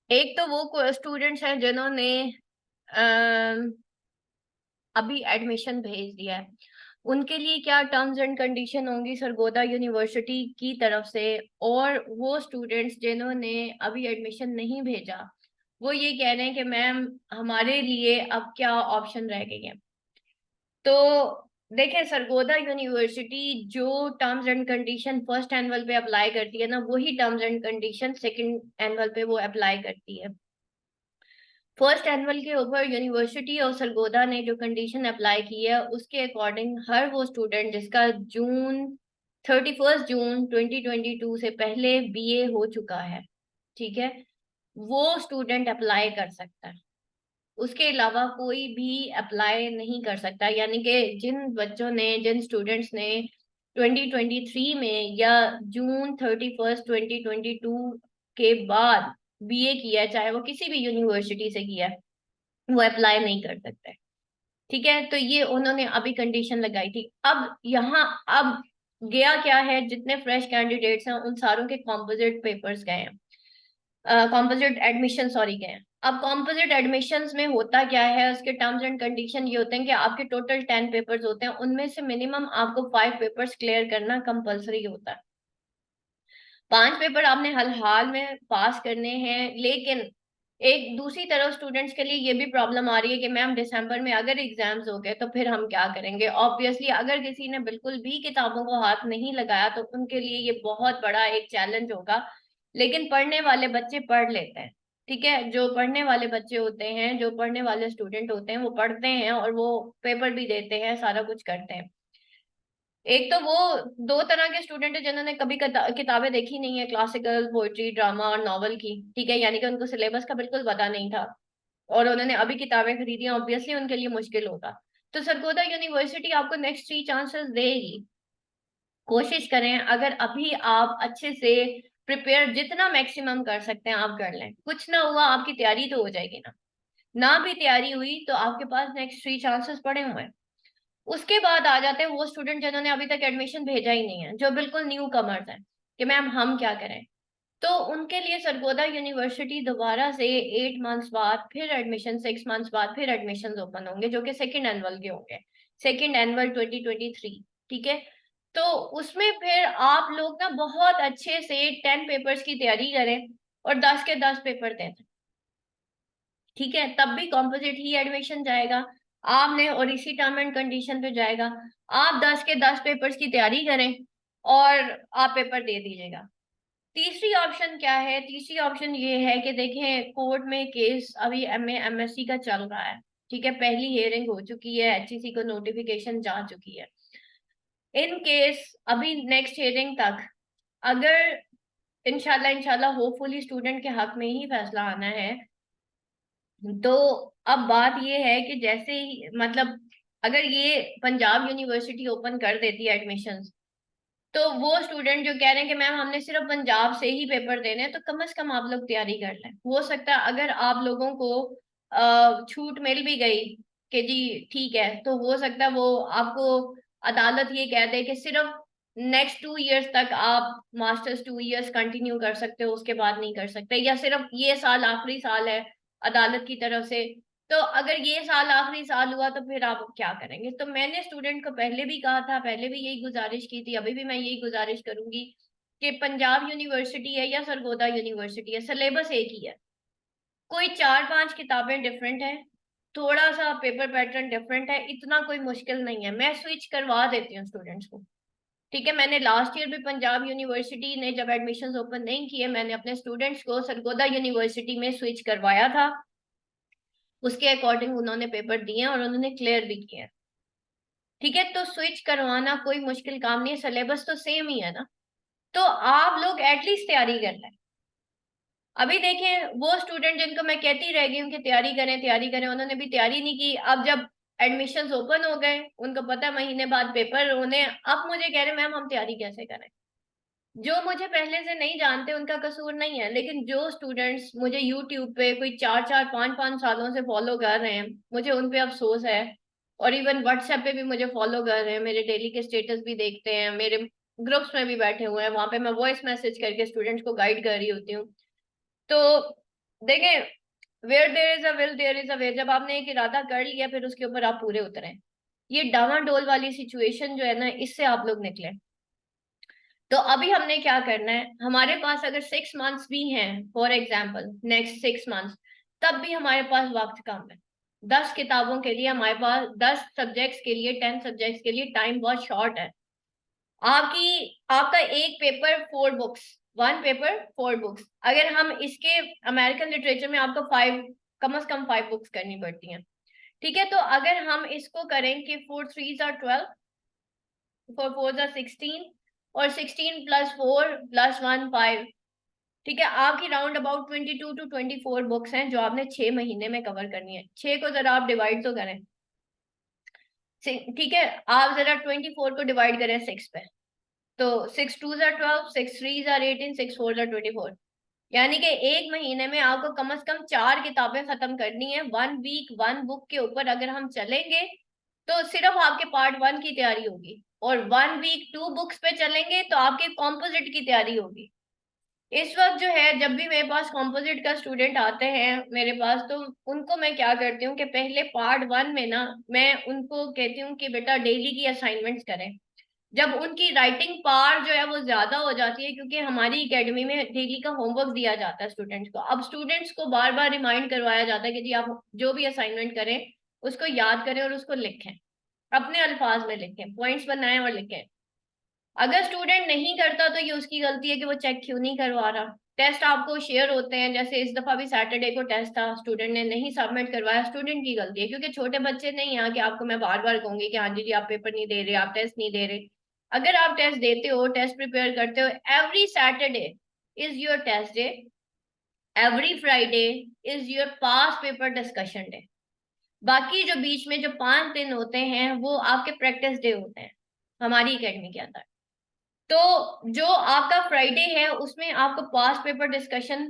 एक तो वो स्टूडेंट्स हैं जिन्होंने अम, अभी एडमिशन भेज दिया है, उनके लिए क्या टर्म्स एंड कंडीशन होंगी सरगोदा यूनिवर्सिटी की तरफ से। और वो स्टूडेंट्स जिन्होंने अभी एडमिशन नहीं भेजा, वो ये कह रहे हैं कि मैम हमारे लिए अब क्या ऑप्शन रह गए हैं। तो देखें, सरगोदा यूनिवर्सिटी जो terms and condition first annual पे अप्लाई करती है ना, वही terms and condition second annual पे वो अप्लाई करती है। फर्स्ट एनुअल के ऊपर यूनिवर्सिटी और सरगोदा ने जो कंडीशन अप्लाई की है, उसके अकॉर्डिंग हर वो स्टूडेंट जिसका जून 31 जून 2022 से पहले बीए हो चुका है, ठीक है, वो स्टूडेंट अप्लाई कर सकता है। उसके अलावा कोई भी अप्लाई नहीं कर सकता। यानी कि जिन बच्चों ने, जिन स्टूडेंट्स ने 2023 में या जून 31 2022 के बाद बीए किया है, चाहे वो किसी भी यूनिवर्सिटी से किया है, वो अप्लाई नहीं कर सकते। ठीक है, तो ये उन्होंने अभी कंडीशन लगाई थी। अब यहाँ अब गया क्या है, जितने फ्रेश कैंडिडेट्स हैं उन सारों के कॉम्पोजिट पेपर्स गए हैं, कॉम्पोजिट एडमिशन सॉरी गए हैं। अब कॉम्पोजिट एडमिशंस में होता क्या है, उसके टर्म्स एंड कंडीशन ये होते हैं कि आपके टोटल 10 पेपर्स होते हैं, उनमें से मिनिमम आपको 5 पेपर्स क्लियर करना कंपलसरी होता है। 5 पेपर आपने हाल हाल में पास करने हैं। लेकिन एक दूसरी तरफ स्टूडेंट्स के लिए ये भी प्रॉब्लम आ रही है कि मैम दिसंबर में अगर एग्जाम्स हो गए तो फिर हम क्या करेंगे। ऑब्वियसली अगर किसी ने बिल्कुल भी किताबों को हाथ नहीं लगाया तो उनके लिए ये बहुत बड़ा एक चैलेंज होगा। लेकिन पढ़ने वाले बच्चे पढ़ लेते हैं। ठीक है, जो पढ़ने वाले बच्चे होते हैं, जो पढ़ने वाले स्टूडेंट होते हैं, वो पढ़ते हैं और वो पेपर भी देते हैं, सारा कुछ करते हैं। एक तो वो दो तरह के स्टूडेंट है जिन्होंने कभी किताबें देखी नहीं है, क्लासिकल पोइट्री ड्रामा और नॉवल की। ठीक है, यानी कि उनको सिलेबस का बिल्कुल पता नहीं था और उन्होंने अभी किताबें खरीदी, ऑब्वियसली उनके लिए मुश्किल होगा। तो सरगोदा यूनिवर्सिटी आपको नेक्स्ट 3 चांसेस देगी। कोशिश करें, अगर अभी आप अच्छे से प्रिपेयर जितना मैक्सिमम कर सकते हैं आप कर लें। कुछ ना हुआ, आपकी तैयारी तो हो जाएगी ना। ना भी तैयारी हुई तो आपके पास नेक्स्ट 3 चांसेस पड़े हुए हैं। उसके बाद आ जाते हैं वो स्टूडेंट जिन्होंने अभी तक एडमिशन भेजा ही नहीं है, जो बिल्कुल न्यू कमर्स हैं कि मैम हम क्या करें। तो उनके लिए सरगोदा यूनिवर्सिटी दोबारा से 8 मंथ्स बाद फिर एडमिशन, 6 मंथ्स बाद फिर एडमिशन ओपन होंगे, जो कि सेकेंड एनुअल के होंगे, सेकेंड एनुअल 2023। ठीक है, तो उसमें फिर आप लोग ना बहुत अच्छे से 10 पेपर्स की तैयारी करें और 10 के 10 पेपर दें। ठीक है, तब भी कॉम्पोजिट ही एडमिशन जाएगा आपने, और इसी टर्म एंड कंडीशन पे जाएगा। आप 10 के 10 पेपर्स की तैयारी करें और आप पेपर दे दीजिएगा। तीसरी ऑप्शन क्या है, तीसरी ऑप्शन ये है कि देखें, कोर्ट में केस अभी एमए एमएससी का चल रहा है। ठीक है, पहली हियरिंग हो चुकी है, एचईसी को नोटिफिकेशन जा चुकी है। इन केस अभी नेक्स्ट हियरिंग तक अगर इंशाल्लाह इंशाल्लाह होपफुली स्टूडेंट के हक में ही फैसला आना है, तो अब बात ये है कि जैसे ही मतलब अगर ये पंजाब यूनिवर्सिटी ओपन कर देती है एडमिशन्स, तो वो स्टूडेंट जो कह रहे हैं कि मैम हमने सिर्फ पंजाब से ही पेपर देने हैं, तो कम से कम आप लोग तैयारी कर लें। हो सकता है अगर आप लोगों को छूट मिल भी गई कि जी ठीक है, तो हो सकता है वो आपको अदालत ये कह दे कि सिर्फ नेक्स्ट 2 इयर्स तक आप मास्टर्स 2 इयर्स कंटिन्यू कर सकते हो, उसके बाद नहीं कर सकते, या सिर्फ ये साल आखिरी साल है अदालत की तरफ से। तो अगर ये साल आखिरी साल हुआ तो फिर आप क्या करेंगे। तो मैंने स्टूडेंट को पहले भी कहा था, पहले भी यही गुजारिश की थी, अभी भी मैं यही गुजारिश करूंगी कि पंजाब यूनिवर्सिटी है या सरगोदा यूनिवर्सिटी है, सिलेबस एक ही है। कोई 4 5 किताबें डिफरेंट है, थोड़ा सा पेपर पैटर्न डिफरेंट है, इतना कोई मुश्किल नहीं है, मैं स्विच करवा देती हूँ स्टूडेंट्स को। ठीक है, मैंने लास्ट ईयर भी पंजाब यूनिवर्सिटी ने जब एडमिशन ओपन नहीं किए, मैंने अपने स्टूडेंट्स को सरगोदा यूनिवर्सिटी में स्विच करवाया था। उसके अकॉर्डिंग उन्होंने पेपर दिए और उन्होंने क्लियर भी किए। ठीक है, तो स्विच करवाना कोई मुश्किल काम नहीं है, सिलेबस तो सेम ही है ना। तो आप लोग एटलीस्ट तैयारी कर लें। अभी देखें, वो स्टूडेंट जिनको मैं कहती रह गई हूँ कि तैयारी करें तैयारी करें, उन्होंने भी तैयारी नहीं की। अब जब एडमिशन्स ओपन हो गए, उनको पता महीने बाद पेपर होने, अब मुझे कह रहे मैम हम तैयारी कैसे करें। जो मुझे पहले से नहीं जानते उनका कसूर नहीं है, लेकिन जो स्टूडेंट्स मुझे यूट्यूब पे कोई 4 4 5 5 सालों से फॉलो कर रहे हैं, मुझे उन पे अफसोस है। और इवन व्हाट्सएप पे भी मुझे फॉलो कर रहे हैं, मेरे डेली के स्टेटस भी देखते हैं, मेरे ग्रुप्स में भी बैठे हुए हैं, वहां पे मैं वॉइस मैसेज करके स्टूडेंट्स को गाइड कर रही होती हूँ। तो देखें, where there is a will there is a way. जब आपने एक इरादा कर लिया फिर उसके ऊपर आप पूरे उतरे। ये डावाडोल वाली सिचुएशन जो है ना, इससे आप लोग निकले। तो अभी हमने क्या करना है, हमारे पास अगर 6 मंथ्स भी हैं, फॉर एग्जाम्पल नेक्स्ट 6 मंथ्स, तब भी हमारे पास वक्त कम है। 10 किताबों के लिए हमारे पास, 10 सब्जेक्ट्स के लिए, 10 सब्जेक्ट्स के लिए टाइम बहुत शॉर्ट है। आपका एक पेपर 4 बुक्स, 1 पेपर 4 बुक्स। अगर हम इसके अमेरिकन लिटरेचर में आपको 5, कम से कम 5 बुक्स करनी पड़ती हैं। ठीक है, तो अगर हम इसको करें कि 4 3 are 12, 4 4 are 16, और 16 + 4 + 1 5। ठीक है, आपकी राउंड अबाउट 22 to 24 बुक्स हैं जो आपने 6 महीने में कवर करनी है। 6 को जरा आप डिवाइड तो करें। ठीक है, आप जरा 24 को डिवाइड करें 6 पे। तो 6 2 are 12, 6 3 are 18, 6 4 are 24। यानी कि एक महीने में आपको कम से कम 4 किताबें खत्म करनी है। 1 वीक 1 बुक के ऊपर अगर हम चलेंगे तो सिर्फ आपके पार्ट 1 की तैयारी होगी, और 1 वीक 2 बुक्स पे चलेंगे तो आपके कॉम्पोजिट की तैयारी होगी। इस वक्त जो है, जब भी मेरे पास कॉम्पोजिट का स्टूडेंट आते हैं मेरे पास, तो उनको मैं क्या करती हूँ कि पहले पार्ट 1 में ना मैं उनको कहती हूँ कि बेटा डेली की असाइनमेंट्स करें। जब उनकी राइटिंग पावर जो है वो ज्यादा हो जाती है, क्योंकि हमारी एकेडमी में डेली का होमवर्क दिया जाता है स्टूडेंट्स को। अब स्टूडेंट्स को बार बार रिमाइंड करवाया जाता है कि जी आप जो भी असाइनमेंट करें उसको याद करें और उसको लिखें, अपने अल्फाज में लिखें, पॉइंट्स बनाएं और लिखें। अगर स्टूडेंट नहीं करता तो ये उसकी गलती है कि वो चेक क्यों नहीं करवा रहा। टेस्ट आपको शेयर होते हैं, जैसे इस दफा भी सैटरडे को टेस्ट था, स्टूडेंट ने नहीं सबमिट करवाया, स्टूडेंट की गलती है, क्योंकि छोटे बच्चे नहीं हैं कि आपको मैं बार बार कहूंगी कि हाँ जी जी आप पेपर नहीं दे रहे, आप टेस्ट नहीं दे रहे। अगर आप टेस्ट देते हो, टेस्ट प्रिपेयर करते हो, every Saturday is your test day, every Friday is your past paper discussion day. बाकी जो बीच में जो 5 दिन होते हैं वो आपके प्रैक्टिस डे होते हैं हमारी एकेडमी के अंदर। तो जो आपका फ्राइडे है उसमें आपको पास पेपर डिस्कशन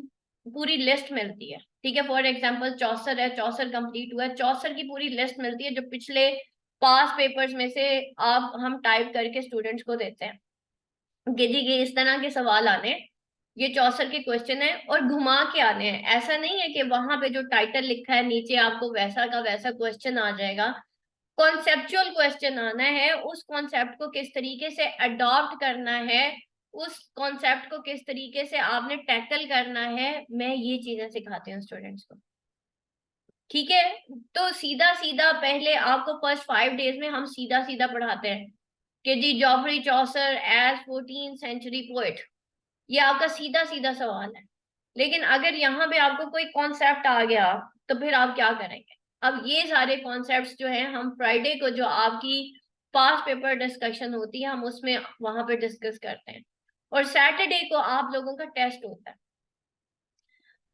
पूरी लिस्ट मिलती है। ठीक है, फॉर एग्जांपल चौसर है, चौसर कंप्लीट हुआ है, चौसर की पूरी लिस्ट मिलती है जो पिछले पास पेपर्स में से आप हम टाइप करके स्टूडेंट्स को देते हैं कि जी ये इस तरह के सवाल आने हैं, ये चौसर के क्वेश्चन है, और घुमा के आने हैं। ऐसा नहीं है कि वहां पे जो टाइटल लिखा है नीचे आपको वैसा का वैसा क्वेश्चन आ जाएगा। कॉन्सेप्चुअल क्वेश्चन आना है, उस कॉन्सेप्ट को किस तरीके से अडॉप्ट करना है, उस कॉन्सेप्ट को किस तरीके से आपने टैकल करना है, मैं ये चीजें सिखाती हूँ स्टूडेंट्स को। ठीक है, तो सीधा सीधा पहले आपको फर्स्ट 5 डेज में हम सीधा सीधा पढ़ाते हैं कि जी जॉफरी चौसर एज 14th century पोएट, ये आपका सीधा सीधा सवाल है। लेकिन अगर यहाँ पे आपको कोई कॉन्सेप्ट आ गया तो फिर आप क्या करेंगे। अब ये सारे कॉन्सेप्ट्स जो है हम फ्राइडे को जो आपकी पास पेपर डिस्कशन होती है हम उसमें वहां पे डिस्कस करते हैं, और सैटरडे को आप लोगों का टेस्ट होता है।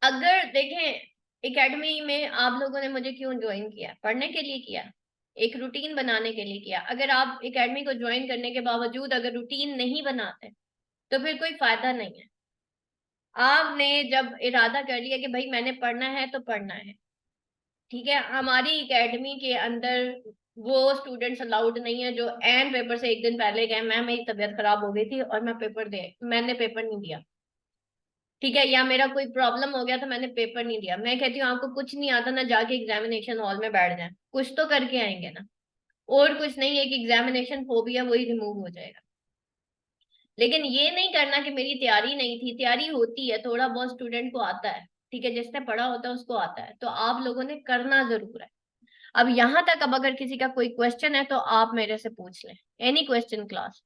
अगर देखें, एकेडमी में आप लोगों ने मुझे क्यों ज्वाइन किया, पढ़ने के लिए किया, एक रूटीन बनाने के लिए किया। अगर आप एकेडमी को ज्वाइन करने के बावजूद अगर रूटीन नहीं बनाते तो फिर कोई फायदा नहीं है। आपने जब इरादा कर लिया कि भाई मैंने पढ़ना है तो पढ़ना है। ठीक है, हमारी एकेडमी के अंदर वो स्टूडेंट्स अलाउड नहीं है जो एन पेपर से एक दिन पहले गए मैम मेरी तबीयत खराब हो गई थी और मैंने पेपर नहीं दिया। ठीक है, या मेरा कोई प्रॉब्लम हो गया तो मैंने पेपर नहीं दिया। मैं कहती हूँ आपको कुछ नहीं आता ना, जाके एग्जामिनेशन हॉल में बैठ जाए, कुछ तो करके आएंगे ना। और कुछ नहीं है कि एग्जामिनेशन फोबिया वही रिमूव हो जाएगा। लेकिन ये नहीं करना कि मेरी तैयारी नहीं थी, तैयारी होती है, थोड़ा बहुत स्टूडेंट को आता है। ठीक है, जिसने पढ़ा होता है उसको आता है, तो आप लोगों ने करना जरूर है। अब यहाँ तक, अब अगर किसी का कोई क्वेश्चन है तो आप मेरे से पूछ लें, एनी क्वेश्चन क्लास।